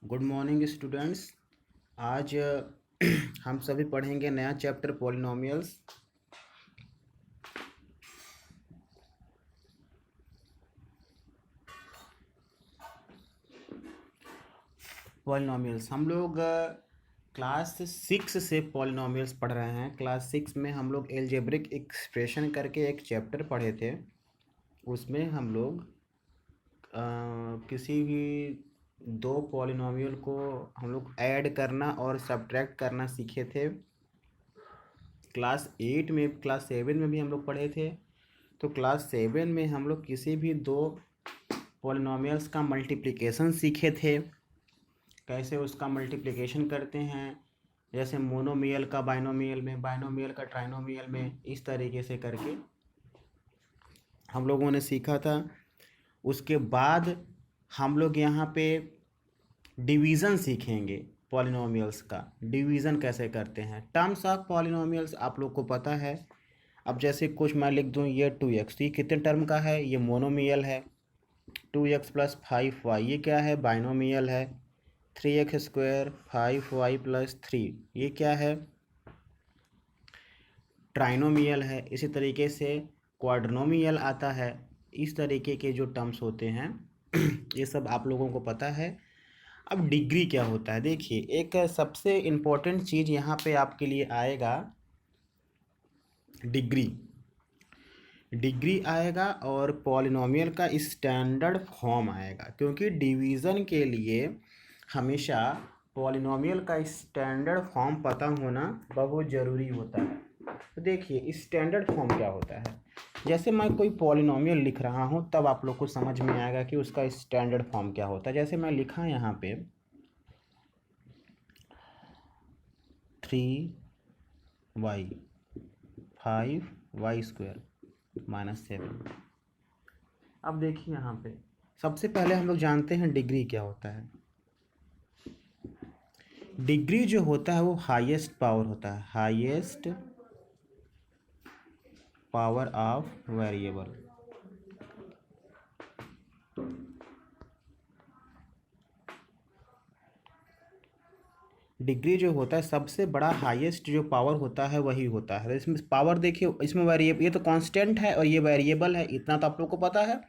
Good morning students. आज हम सभी पढ़ेंगे नया चैप्टर पॉलिनोमियल्स। पॉलिनोमियल्स हम लोग क्लास 6 से पॉलिनोमियल्स पढ़ रहे हैं। क्लास 6 में हम लोग एल्जेब्रिक एक्सप्रेशन करके एक चैप्टर पढ़े थे। उसमें हम लोग किसी भी दो पॉलिनोमियल को हम लोग ऐड करना और सब्ट्रैक्ट करना सीखे थे। क्लास 7 में भी हम लोग पढ़े थे। तो क्लास 7 में हम लोग किसी भी दो पॉलिनोमियल्स का मल्टीप्लिकेशन सीखे थे, कैसे उसका मल्टीप्लिकेशन करते हैं, जैसे मोनोमियल का बाइनोमियल में, बाइनोमियल का ट्राइनोमियल में, इस तरीके से करके हम लोगों ने सीखा था। उसके बाद हम लोग यहाँ पे डिवीज़न सीखेंगे। पॉलिनोमियल्स का डिवीज़न कैसे करते हैं। टर्म्स ऑफ पॉलिनोमियल्स आप लोग को पता है। अब जैसे कुछ मैं लिख दूँ ये 2x, तो ये कितने टर्म का है, ये मोनोमियल है। 2x + 5y ये क्या है, बाइनोमियल है। 3x² 5y + 3 ये क्या है, ट्राइनोमियल है। इसी तरीके से क्वाड्रोनोमियल आता है। इस तरीके के जो टर्म्स होते हैं ये सब आप लोगों को पता है। अब डिग्री क्या होता है, देखिए एक सबसे इम्पोर्टेंट चीज़ यहाँ पे आपके लिए आएगा, डिग्री। डिग्री आएगा और पॉलिनोमियल का स्टैंडर्ड फॉर्म आएगा, क्योंकि डिवीज़न के लिए हमेशा पॉलिनोमियल का स्टैंडर्ड फॉर्म पता होना बहुत ज़रूरी होता है। तो देखिए स्टैंडर्ड फॉर्म क्या होता है। जैसे मैं कोई पॉलिनोमियल लिख रहा हूँ तब आप लोग को समझ में आएगा कि उसका स्टैंडर्ड फॉर्म क्या होता है। जैसे मैं लिखा यहाँ पे 3y 5y² -7। अब देखिए यहाँ पे सबसे पहले हम लोग जानते हैं डिग्री क्या होता है। डिग्री जो होता है वो हाईएस्ट पावर होता है, highest power of variable. Degree जो होता है सबसे बड़ा हाईएस्ट जो पावर होता है वही होता है। इसमें पावर देखिए, इसमें वेरिएबल, ये तो कांस्टेंट है और ये वेरिएबल है, इतना तो आप लोग को पता है।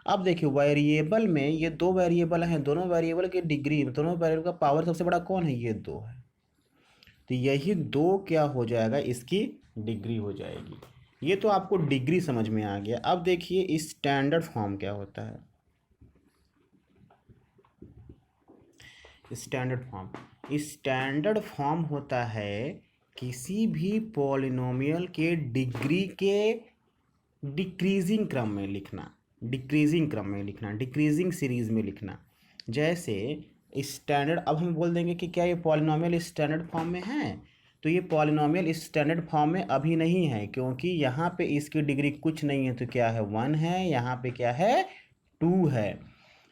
अब देखिए वेरिएबल में ये दो वेरिएबल हैं, दोनों वेरिएबल की डिग्री, दोनों वेरिएबल का पावर सबसे बड़ा कौन है, ये दो है। तो यही दो क्या हो जाएगा, इसकी डिग्री हो जाएगी। ये तो आपको डिग्री समझ में आ गया। अब देखिए स्टैंडर्ड फॉर्म क्या होता है। स्टैंडर्ड फॉर्म होता है किसी भी पॉलिनोमियल के डिग्री के डिक्रीजिंग क्रम में लिखना, डिक्रीजिंग सीरीज में लिखना। जैसे स्टैंडर्ड, अब हम बोल देंगे कि क्या ये पॉलिनोमियल स्टैंडर्ड फॉर्म में है, तो ये पॉलिनोमियल स्टैंडर्ड फॉर्म में अभी नहीं है, क्योंकि यहाँ पे इसकी डिग्री कुछ नहीं है। तो क्या है, 1 है, यहाँ पे क्या है, 2 है।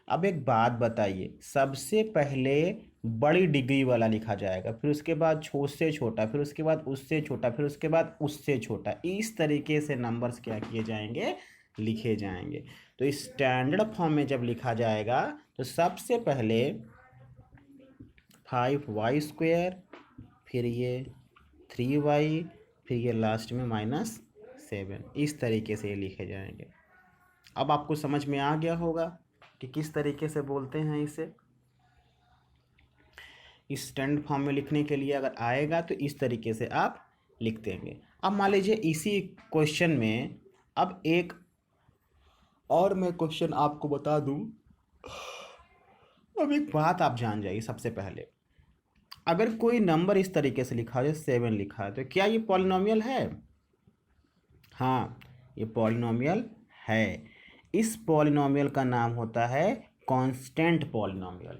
अब एक बात बताइए, सबसे पहले बड़ी डिग्री वाला लिखा जाएगा, फिर उसके बाद उससे छोटा, फिर उसके बाद उससे छोटा, फिर उसके बाद उससे छोटा। इस तरीके से नंबर्स क्या किए जाएंगे, लिखे जाएंगे। तो स्टैंडर्ड फॉर्म में जब लिखा जाएगा तो सबसे पहले 5y², फिर ये 3y, फिर ये लास्ट में -7। इस तरीके से ये लिखे जाएंगे। अब आपको समझ में आ गया होगा कि किस तरीके से बोलते हैं इसे। इस स्टैंडर्ड फॉर्म में लिखने के लिए अगर आएगा तो इस तरीके से आप लिख देंगे। अब मान लीजिए इसी क्वेश्चन में अब एक और मैं क्वेश्चन आपको बता दूं। अब एक बात आप जान जाइए, सबसे पहले अगर कोई नंबर इस तरीके से लिखा है, 7 लिखा है, तो क्या ये पॉलिनोमियल है? हाँ, ये पॉलिनोमियल है। इस पॉलिनोमियल का नाम होता है कांस्टेंट पॉलिनोमियल।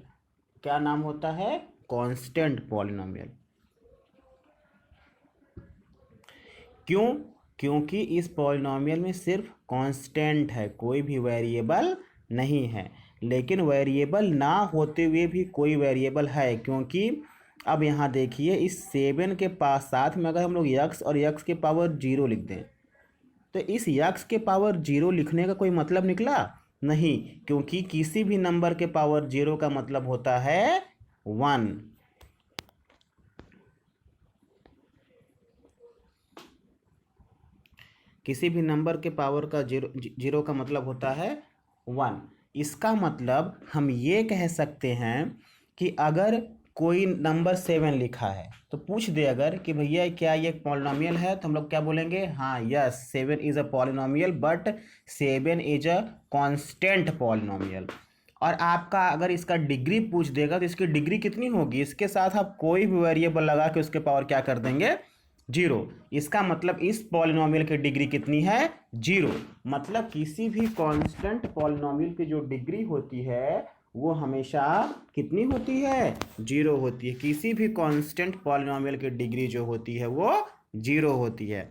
क्या नाम होता है, कांस्टेंट पॉलिनोमियल। क्यों? क्योंकि इस पॉलिनोमियल में सिर्फ कांस्टेंट है, कोई भी वेरिएबल नहीं है। लेकिन वेरिएबल ना होते हुए भी कोई वेरिएबल है, क्योंकि अब यहाँ देखिए इस 7 के पास साथ में अगर हम लोग यक्स और यक्स के पावर 0 लिख दें, तो इस यक्स के पावर 0 लिखने का कोई मतलब निकला? नहीं, क्योंकि किसी भी नंबर के पावर 0 का मतलब होता है 1। किसी भी नंबर के पावर का जीरो का मतलब होता है 1। इसका मतलब हम ये कह सकते हैं कि अगर कोई नंबर 7 लिखा है तो पूछ दे अगर कि भैया क्या ये पॉलिनॉमियल है, तो हम लोग क्या बोलेंगे, हाँ yes 7 is a polynomial, but 7 is a constant polynomial. और आपका अगर इसका डिग्री पूछ देगा तो इसकी डिग्री कितनी होगी, इसके साथ आप कोई भी वेरिएबल लगा के उसके पावर क्या कर देंगे, 0। इसका मतलब इस पॉलिनॉमियल की डिग्री कितनी है, 0। मतलब किसी भी कांस्टेंट पॉलिनॉमियल की जो डिग्री होती है वो हमेशा कितनी होती है, 0 होती है। किसी भी कांस्टेंट पॉलिनॉमियल की डिग्री जो होती है वो 0 होती है।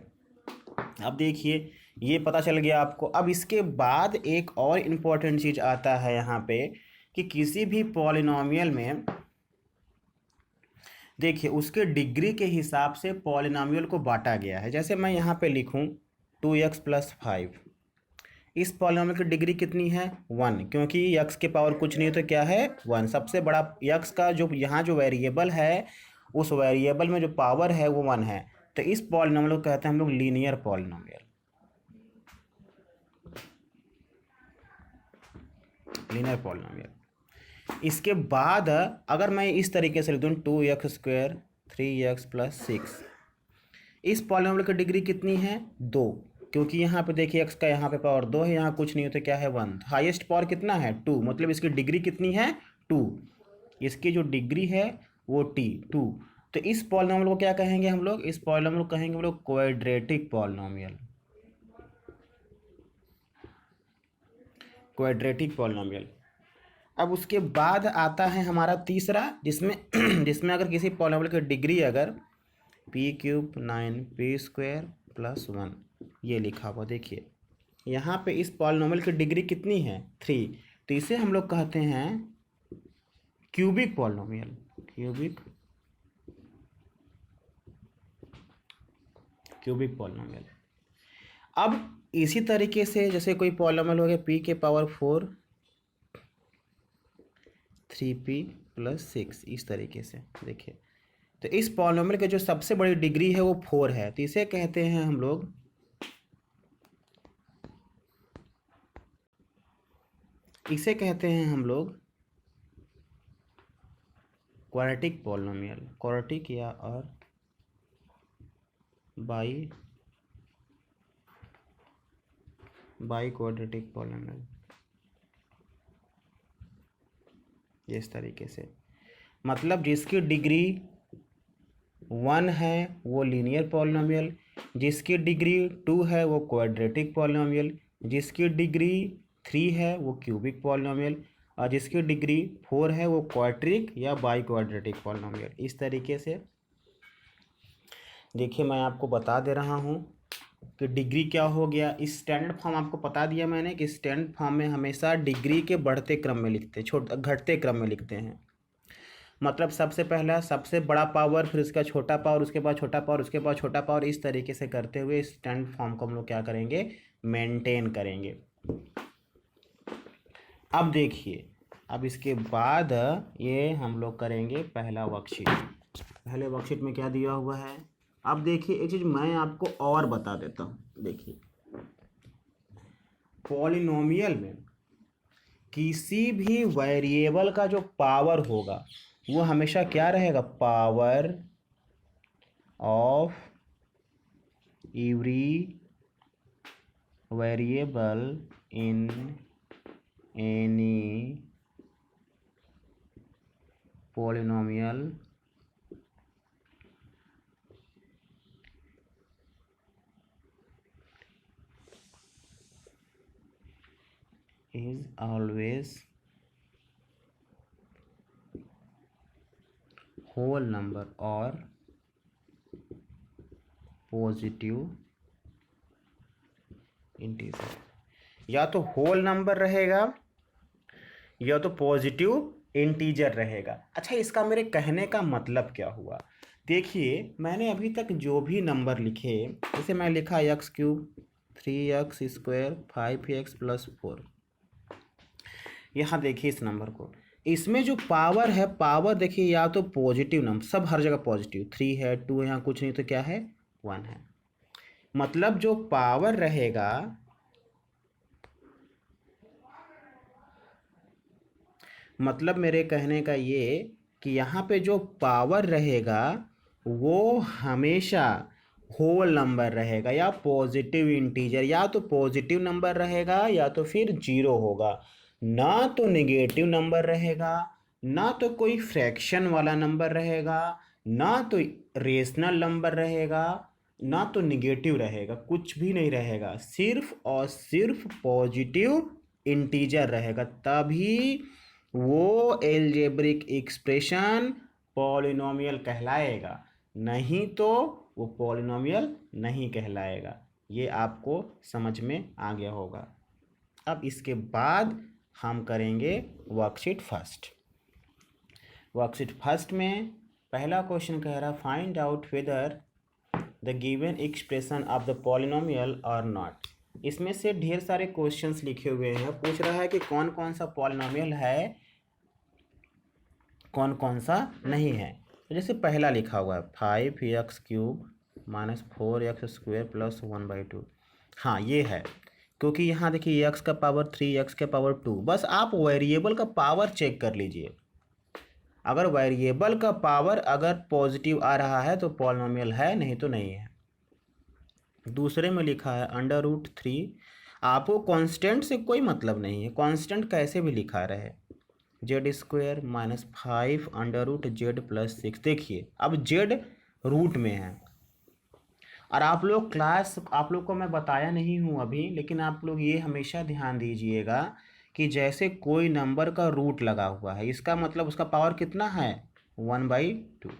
अब देखिए ये पता चल गया आपको। अब इसके बाद एक और इम्पोर्टेंट चीज़ आता है यहाँ पे कि किसी भी पॉलिनॉमियल में देखिए उसके डिग्री के हिसाब से पॉलिनॉमियल को बांटा गया है। जैसे मैं यहाँ पे लिखूँ 2x+5, इस पॉलिनॉमियल की डिग्री कितनी है, 1, क्योंकि x के पावर कुछ नहीं तो क्या है 1। सबसे बड़ा x का जो यहाँ जो वेरिएबल है उस वेरिएबल में जो पावर है वो 1 है। तो इस पॉलिनॉमियल को कहते हैं हम लोग लीनियर पॉलिनॉमियल। Linear polynomial. इसके बाद अगर मैं इस तरीके से लिख दूँ 2x² 3x+6, इस पॉलिनॉमियल की डिग्री कितनी है, 2, क्योंकि यहाँ पे देखिए x का यहाँ पे पावर 2 है, यहाँ कुछ नहीं होता क्या है 1। हाईएस्ट पावर कितना है 2, मतलब इसकी डिग्री कितनी है 2। इसकी जो डिग्री है वो 2। तो इस पॉलिनॉमियल को क्या कहेंगे हम लोग, इस पॉलिनॉमियल को कहेंगे हम लोग क्वाड्रेटिक पॉलिनॉमियल। Quadratic polynomial. अब उसके बाद आता है हमारा तीसरा, जिसमें अगर किसी पॉलिनॉमियल की डिग्री अगर p³ 9 p² + 1 ये लिखा हुआ, देखिए यहाँ पे इस पॉलिनॉमियल की डिग्री कितनी है 3, तो इसे हम लोग कहते हैं क्यूबिक पॉलिनॉमियल। Cubic polynomial. अब इसी तरीके से जैसे कोई पॉलिनॉमियल हो गया p⁴ 3p+6, इस तरीके से देखिए। तो इस पॉलिनॉमियल की जो सबसे बड़ी डिग्री है वो 4 है, तो इसे कहते हैं हम लोग क्वाड्रेटिक पॉलिनॉमियल। क्वाड्रेटिक या और बाई क्वाड्रेटिक पॉलिनॉमियल, इस तरीके से। मतलब जिसकी डिग्री 1 है वो लीनियर पॉलिनॉमियल, जिसकी डिग्री 2 है वो क्वाड्रेटिक पॉलिनॉमियल, जिसकी डिग्री 3 है वो क्यूबिक पॉलिनॉमियल, और जिसकी डिग्री 4 है वो क्वाड्रिक या बाई क्वाड्रेटिक पॉलिनॉमियल। इस तरीके से देखिए मैं आपको बता दे रहा हूँ कि डिग्री क्या हो गया। इस स्टैंडर्ड फॉर्म आपको बता दिया मैंने कि स्टैंडर्ड फॉर्म में हमेशा डिग्री के बढ़ते क्रम में लिखते घटते क्रम में लिखते हैं। मतलब सबसे पहला सबसे बड़ा पावर, फिर उसका छोटा पावर, उसके बाद छोटा पावर, उसके बाद छोटा पावर, इस तरीके से करते हुए स्टैंडर्ड फॉर्म को हम लोग क्या करेंगे, मेंटेन करेंगे। अब देखिए अब इसके बाद ये हम लोग करेंगे पहला वर्कशीट। पहले वर्कशीट में क्या दिया हुआ है, अब देखिए एक चीज़ मैं आपको और बता देता हूँ। देखिए पॉलिनॉमियल में किसी भी वेरिएबल का जो पावर होगा वो हमेशा क्या रहेगा, power of every variable in any polynomial is always whole number or positive integer. या तो होल नंबर रहेगा या तो पॉजिटिव इंटीजर रहेगा। अच्छा इसका मेरे कहने का मतलब क्या हुआ, देखिए मैंने अभी तक जो भी नंबर लिखे, जैसे मैं लिखा x³ 3x² 5x + 4, यहाँ देखिए इस नंबर को, इसमें जो पावर है, पावर देखिए या तो पॉजिटिव नंबर, सब हर जगह पॉजिटिव, 3 है 2 है, यहाँ कुछ नहीं तो क्या है 1 है। मतलब जो पावर रहेगा, मतलब मेरे कहने का ये कि यहाँ पे जो पावर रहेगा वो हमेशा होल नंबर रहेगा या पॉजिटिव इंटीजर, या तो पॉजिटिव नंबर रहेगा या तो फिर जीरो होगा, ना तो नेगेटिव नंबर रहेगा, ना तो कोई फ्रैक्शन वाला नंबर रहेगा, ना तो रेशनल नंबर रहेगा, ना तो निगेटिव रहेगा, कुछ भी नहीं रहेगा, सिर्फ और सिर्फ पॉजिटिव इंटीजर रहेगा, तभी वो एल्जेब्रिक एक्सप्रेशन पॉलिनोमियल कहलाएगा, नहीं तो वो पॉलिनोमियल नहीं कहलाएगा। ये आपको समझ में आ गया होगा। अब इसके बाद हम करेंगे वर्कशीट फर्स्ट। वर्कशीट फर्स्ट में पहला क्वेश्चन कह रहा find out whether the given expression of the polynomial और नॉट। इसमें से ढेर सारे क्वेश्चंस लिखे हुए हैं, पूछ रहा है कि कौन कौन सा पॉलिनोमियल है, कौन कौन सा नहीं है। तो जैसे पहला लिखा हुआ है 5x³ माइनस 4x² प्लस 1/2। हाँ ये है, क्योंकि यहाँ देखिए x का पावर 3, x का पावर 2, बस आप वेरिएबल का पावर चेक कर लीजिए। अगर वेरिएबल का पावर अगर पॉजिटिव आ रहा है तो पॉलिनोमियल है, नहीं तो नहीं है। दूसरे में लिखा है √3। आपको कांस्टेंट से कोई मतलब नहीं है, कांस्टेंट कैसे भी लिखा रहे, z² माइनस 5 √z प्लस 6। देखिए अब z रूट में है, और आप लोग आप लोग को मैं बताया नहीं हूँ अभी, लेकिन आप लोग ये हमेशा ध्यान दीजिएगा कि जैसे कोई नंबर का रूट लगा हुआ है, इसका मतलब उसका पावर कितना है 1/2,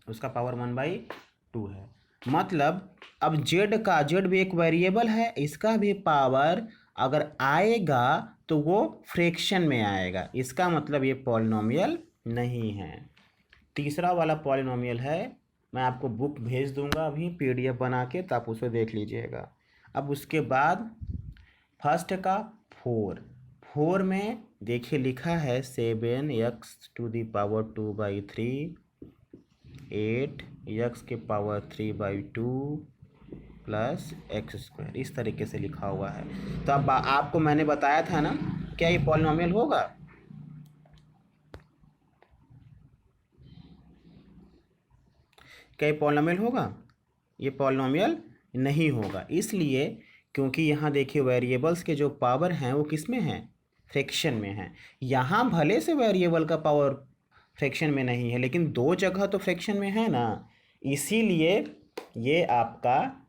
उसका पावर 1/2 है। मतलब अब z भी एक वेरिएबल है, इसका भी पावर अगर आएगा तो वो फ्रैक्शन में आएगा, इसका मतलब ये पॉलिनोमियल नहीं है। तीसरा वाला पॉलिनोमियल है, मैं आपको बुक भेज दूंगा अभी PDF बना के, तो आप उसे देख लीजिएगा। अब उसके बाद फर्स्ट का 4 में देखिए लिखा है 7x⁻²/3, 8x⁻3/2 प्लस x², इस तरीके से लिखा हुआ है। तो अब आपको मैंने बताया था ना, क्या ये पॉलिनोमियल होगा? क्या ये पॉलिनोमियल होगा? ये पॉलिनोमियल नहीं होगा, इसलिए क्योंकि यहाँ देखिए वेरिएबल्स के जो पावर हैं वो किस में हैं, फ्रैक्शन में हैं। यहाँ भले से वेरिएबल का पावर फ्रैक्शन में नहीं है, लेकिन दो जगह तो फ्रैक्शन में है ना, इसीलिए ये आपका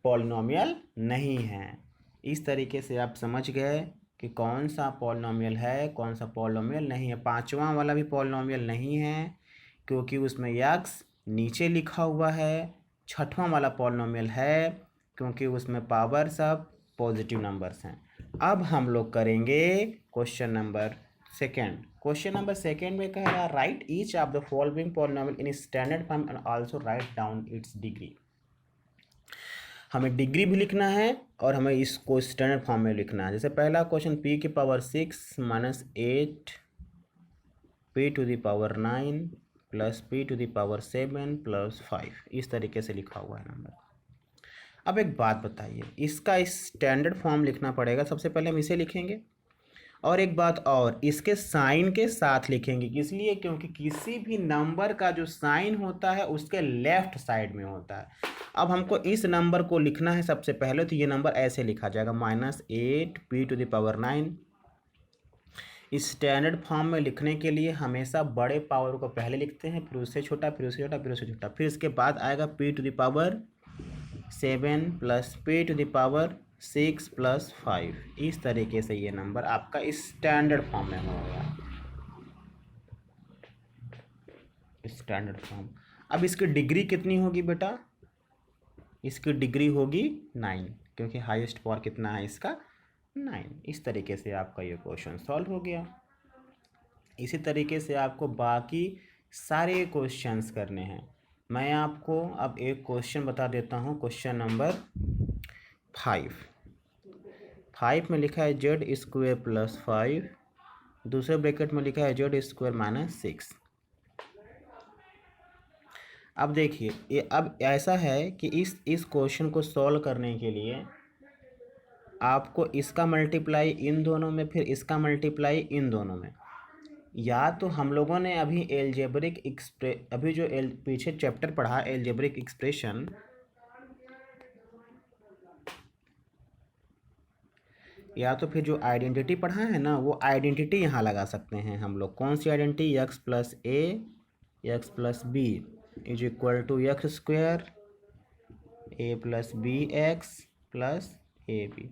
पॉलिनोमियल नहीं है। इस तरीके से आप समझ गए कि कौन सा पॉलिनोमियल है, कौन सा पॉलिनोमियल नहीं है। पांचवा वाला भी पॉलिनोमियल नहीं है, क्योंकि उसमें x नीचे लिखा हुआ है। छठवां वाला पॉलिनोमियल है, क्योंकि उसमें पावर सब पॉजिटिव नंबर्स हैं। अब हम लोग करेंगे question number second. Question number second में कह रहा है right each of the following polynomial in standard form and also write down it's degree. हमें डिग्री भी लिखना है और हमें इसको स्टैंडर्ड फॉर्म में लिखना है। जैसे पहला question p⁻6 minus 8 p⁻9 plus p⁻7 plus 5, इस तरीके से लिखा हुआ है नंबर। अब एक बात बताइए, इसका स्टैंडर्ड फॉर्म लिखना पड़ेगा। सबसे पहले हम इसे लिखेंगे, और एक बात और, इसके साइन के साथ लिखेंगे। किस लिए? क्योंकि किसी भी नंबर का जो साइन होता है उसके लेफ्ट साइड में होता है। अब हमको इस नंबर को लिखना है सबसे पहले, तो ये नंबर ऐसे लिखा जाएगा -8 p⁻9। इस स्टैंडर्ड फॉर्म में लिखने के लिए हमेशा बड़े पावर को पहले लिखते हैं, फिर उससे छोटा, फिर उससे छोटा, फिर उससे छोटा, फिर इसके बाद आएगा p⁻7 प्लस p⁻6 प्लस 5। इस तरीके से ये नंबर आपका स्टैंडर्ड फॉर्म में होगा, स्टैंडर्ड फॉर्म। अब इसकी डिग्री कितनी होगी बेटा? इसकी डिग्री होगी 9, क्योंकि हाईएस्ट पावर कितना है इसका 9। इस तरीके से आपका ये क्वेश्चन सॉल्व हो गया। इसी तरीके से आपको बाकी सारे क्वेश्चंस करने हैं। मैं आपको अब एक क्वेश्चन बता देता हूँ, क्वेश्चन नंबर 5। 5 में लिखा है जेड स्क्वायर प्लस 5, दूसरे ब्रैकेट में लिखा है जेड स्क्वायर माइनस 6। अब देखिए ये अब ऐसा है कि इस क्वेश्चन को सॉल्व करने के लिए आपको इसका मल्टीप्लाई इन दोनों में, फिर इसका मल्टीप्लाई इन दोनों में, या तो हम लोगों ने अभी एल्जेब्रिक अभी जो पीछे चैप्टर पढ़ा एल्जेब्रिक एक्सप्रेशन, या तो फिर जो आइडेंटिटी पढ़ा है ना वो आइडेंटिटी यहाँ लगा सकते हैं हम लोग। कौन सी identity? X plus a x plus b is equal to x square a plus B x plus A b.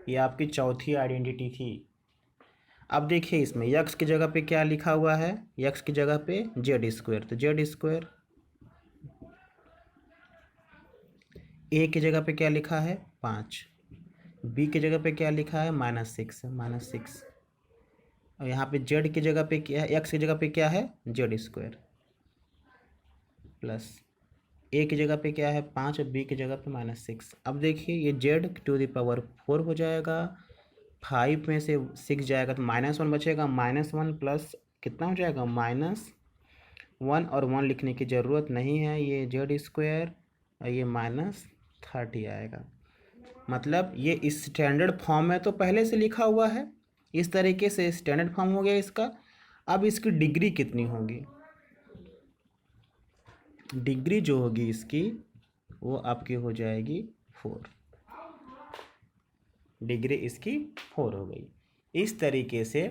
ये आपकी चौथी आइडेंटिटी थी। अब देखिए इसमें यक्स की जगह पे क्या लिखा हुआ है? यक्स की जगह पे जेड स्क्वायर, तो जेड स्क्वायर। ए की जगह पे क्या लिखा है? 5। बी की जगह पे क्या लिखा है? -6, -6। और यहाँ पे जेड की जगह पे क्या है? एक्स की जगह पे क्या है? जेड स्क्वायर प्लस ए की जगह पे क्या है? 5 और बी की जगह पे -6। अब देखिए ये जेड टू द पावर 4 हो जाएगा, 5 में से 6 जाएगा तो -1 बचेगा, -1 प्लस कितना हो जाएगा? -1, और 1 लिखने की ज़रूरत नहीं है, ये जेड स्क्वायर और ये -30 आएगा। मतलब ये स्टैंडर्ड फॉर्म में तो पहले से लिखा हुआ है, इस तरीके से स्टैंडर्ड फॉर्म हो गया इसका। अब इसकी डिग्री कितनी होगी? डिग्री जो होगी इसकी वो आपकी हो जाएगी 4। डिग्री इसकी 4 हो गई। इस तरीके से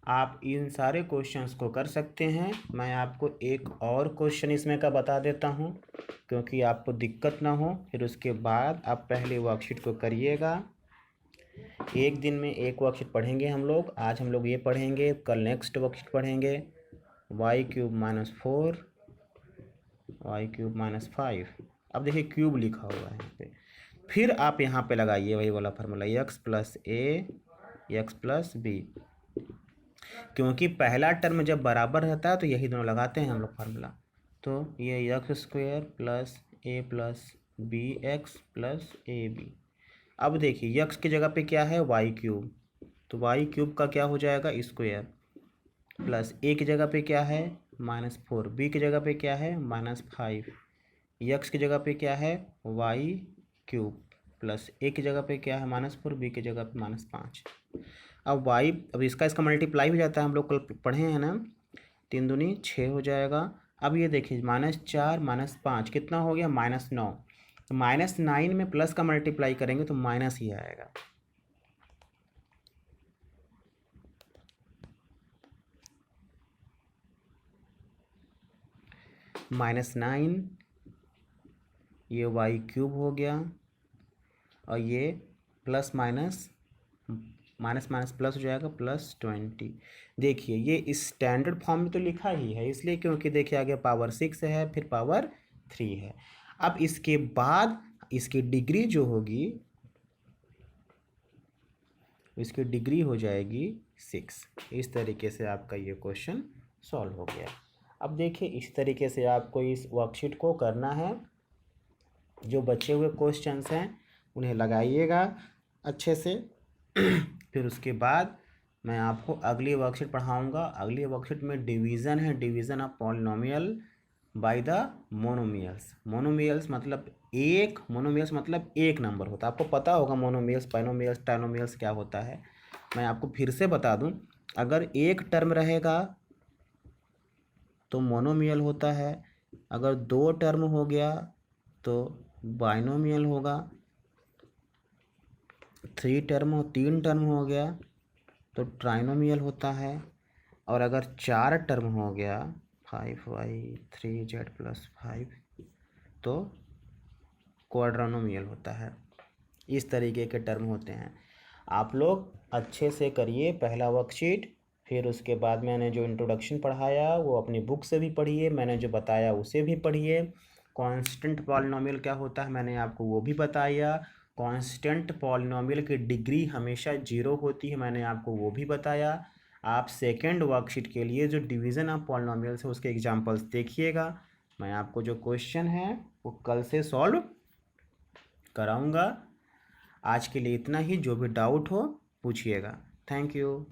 आप इन सारे क्वेश्चंस को कर सकते हैं। मैं आपको एक और क्वेश्चन इसमें का बता देता हूं क्योंकि आपको दिक्कत ना हो, फिर उसके बाद आप पहले वर्कशीट को करिएगा। एक दिन में एक वर्कशीट पढ़ेंगे हम लोग। आज हम लोग ये पढ़ेंगे, कल नेक्स्ट वर्कशीट पढ़ेंगे y³ - 4 y³ - 5। अब देखिए क्यूब लिखा हुआ है यहाँ पे, फिर आप यहाँ पे लगाइए वही वाला formula x plus a x plus B. क्योंकि पहला टर्म जब बराबर रहता है तो यही दोनों लगाते हैं हम लोग फार्मूला। तो ये X square plus A plus B x plus A B. अब देखिए यक्स की जगह पे क्या है? y³, तो y³ का क्या हो जाएगा? स्क्वायर प्लस ए की जगह पे क्या है? -4, बी की जगह पे क्या है? -5, यक्स की जगह पे क्या है? y³ प्लस ए की जगह पे क्या है? -4, बी की जगह पे -5। अब इसका मल्टीप्लाई हो जाता है, हम लोग कल पढ़े हैं ना, 3 दूनी 6 हो जाएगा। अब ये देखिए -4 - 5 कितना हो गया? -9। तो -9 में प्लस का मल्टीप्लाई करेंगे तो माइनस ही आएगा। -9, ये y³ हो गया, और ये प्लस माइनस प्लस हो जाएगा +20। देखिए ये स्टैंडर्ड फॉर्म में तो लिखा ही है, इसलिए क्योंकि देखिए आगे पावर 6 है, फिर पावर 3 है। अब इसके बाद इसकी डिग्री जो होगी, इसकी डिग्री हो जाएगी 6। इस तरीके से आपका ये क्वेश्चन सॉल्व हो गया। अब देखिए इस तरीके से आपको इस वर्कशीट को करना है। जो बचे हुए क्वेश्चंस हैं उन्हें लगाइएगा अच्छे से। फिर उसके बाद मैं आपको अगली वर्कशीट पढ़ाऊँगा। अगली वर्कशीट में डिवीज़न है, division of polynomial by the monomials. Monomials मतलब एक नंबर होता है। आपको पता होगा मोनोमियल्स, बाइनोमियल्स, ट्राइनोमियल्स क्या होता है। मैं आपको फिर से बता दूं, अगर एक टर्म रहेगा तो मोनोमियल होता है, अगर 2 टर्म हो गया तो बाइनोमियल होगा, 3 टर्म हो गया तो ट्राइनोमियल होता है, और अगर 4 टर्म हो गया 5y 3z + 5 तो क्वाड्रानोमियल होता है। इस तरीके के टर्म होते हैं। आप लोग अच्छे से करिए पहला वर्कशीट, फिर उसके बाद मैंने जो इंट्रोडक्शन पढ़ाया वो अपनी बुक से भी पढ़िए, मैंने जो बताया उसे भी पढ़िए। कांस्टेंट पॉलिनोमियल क्या होता है मैंने आपको वो भी बताया। कांस्टेंट पॉलिनोमियल की डिग्री हमेशा 0 होती है, मैंने आपको वो भी बताया। आप सेकेंड वर्कशीट के लिए जो डिवीज़न ऑफ पॉलिनोमियल्स है उसके एग्जांपल्स देखिएगा। मैं आपको जो क्वेश्चन है वो कल से सॉल्व कराऊंगा। आज के लिए इतना ही, जो भी डाउट हो पूछिएगा। Thank you.